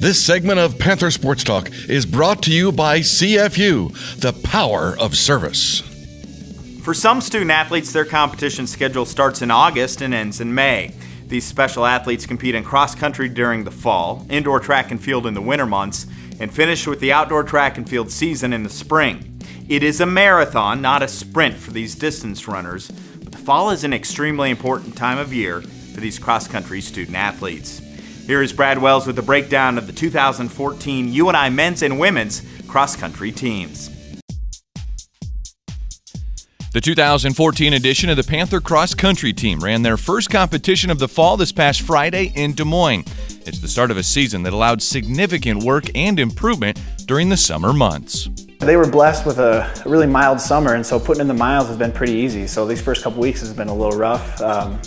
This segment of Panther Sports Talk is brought to you by CFU, the power of service. For some student athletes, their competition schedule starts in August and ends in May. These special athletes compete in cross country during the fall, indoor track and field in the winter months, and finish with the outdoor track and field season in the spring. It is a marathon, not a sprint for these distance runners, but the fall is an extremely important time of year for these cross country student athletes. Here is Brad Wells with a breakdown of the 2014 UNI men's and women's cross country teams. The 2014 edition of the Panther Cross Country Team ran their first competition of the fall this past Friday in Des Moines. It's the start of a season that allowed significant work and improvement during the summer months. They were blessed with a really mild summer, and so putting in the miles has been pretty easy. So these first couple weeks has been a little rough,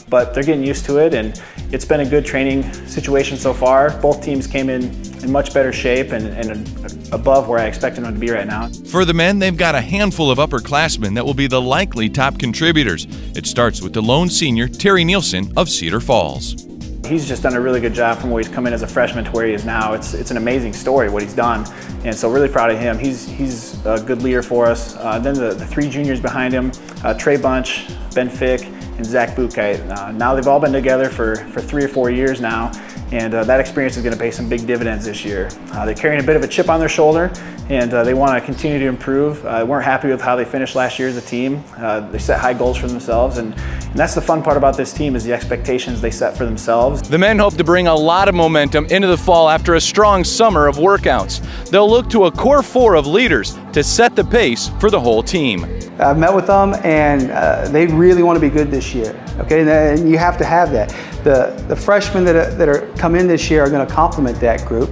but they're getting used to it, and it's been a good training situation so far. Both teams came in much better shape and above where I expected them to be right now. For the men, they've got a handful of upperclassmen that will be the likely top contributors. It starts with the lone senior, Terry Nielsen of Cedar Falls. He's just done a really good job from where he's come in as a freshman to where he is now. It's an amazing story what he's done, and so really proud of him. He's a good leader for us. Then the three juniors behind him, Trey Bunch, Ben Fick, and Zach Bukite. Now they've all been together for 3 or 4 years now, and that experience is going to pay some big dividends this year. They're carrying a bit of a chip on their shoulder, and they want to continue to improve. Weren't happy with how they finished last year as a team. They set high goals for themselves, and that's the fun part about this team is the expectations they set for themselves. The men hope to bring a lot of momentum into the fall after a strong summer of workouts. They'll look to a core 4 of leaders to set the pace for the whole team. I've met with them, and they really want to be good this year. Okay, and you have to have that. The freshmen that are come in this year are going to complement that group.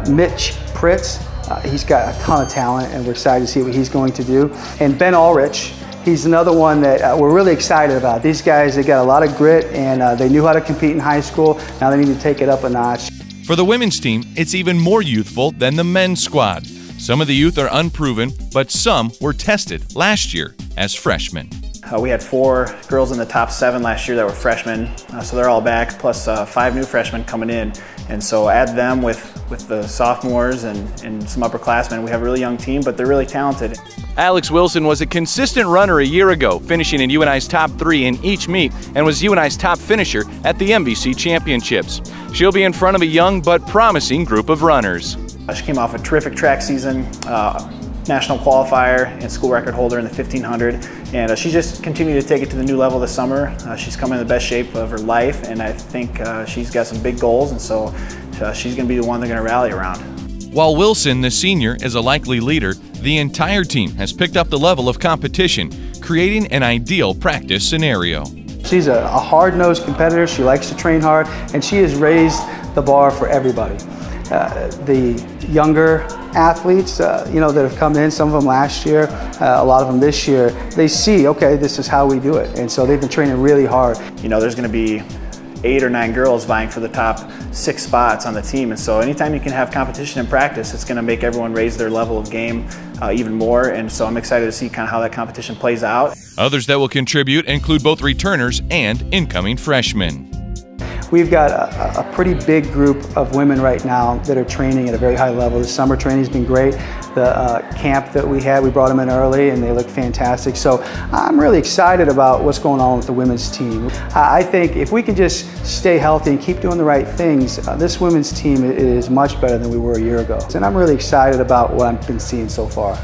Mitch Pritz, he's got a ton of talent, and we're excited to see what he's going to do. And Ben Ulrich, he's another one that we're really excited about. These guys, they got a lot of grit, and they knew how to compete in high school. Now they need to take it up a notch. For the women's team, it's even more youthful than the men's squad. Some of the youth are unproven, but some were tested last year as freshmen. We had 4 girls in the top 7 last year that were freshmen, so they're all back, plus 5 new freshmen coming in. And so add them with the sophomores and some upperclassmen. We have a really young team, but they're really talented. Alex Wilson was a consistent runner a year ago, finishing in UNI's top 3 in each meet, and was UNI's top finisher at the MVC Championships. She'll be in front of a young but promising group of runners. She came off a terrific track season, national qualifier and school record holder in the 1500, and she just continued to take it to the new level this summer. She's come in the best shape of her life, and I think she's got some big goals, and so she's going to be the one they're going to rally around. While Wilson, the senior, is a likely leader, the entire team has picked up the level of competition, creating an ideal practice scenario. She's a hard-nosed competitor. She likes to train hard, and she has raised the bar for everybody. The younger athletes, that have come in, some of them last year, a lot of them this year, they see, okay, this is how we do it. And so they've been training really hard. There's going to be 8 or 9 girls vying for the top 6 spots on the team. And so anytime you can have competition in practice, it's going to make everyone raise their level of game even more. And so I'm excited to see kind of how that competition plays out. Others that will contribute include both returners and incoming freshmen. We've got a pretty big group of women right now that are training at a very high level. The summer training's been great. The camp that we had, we brought them in early and they look fantastic. So I'm really excited about what's going on with the women's team. I think if we can just stay healthy and keep doing the right things, this women's team is much better than we were a year ago. And I'm really excited about what I've been seeing so far.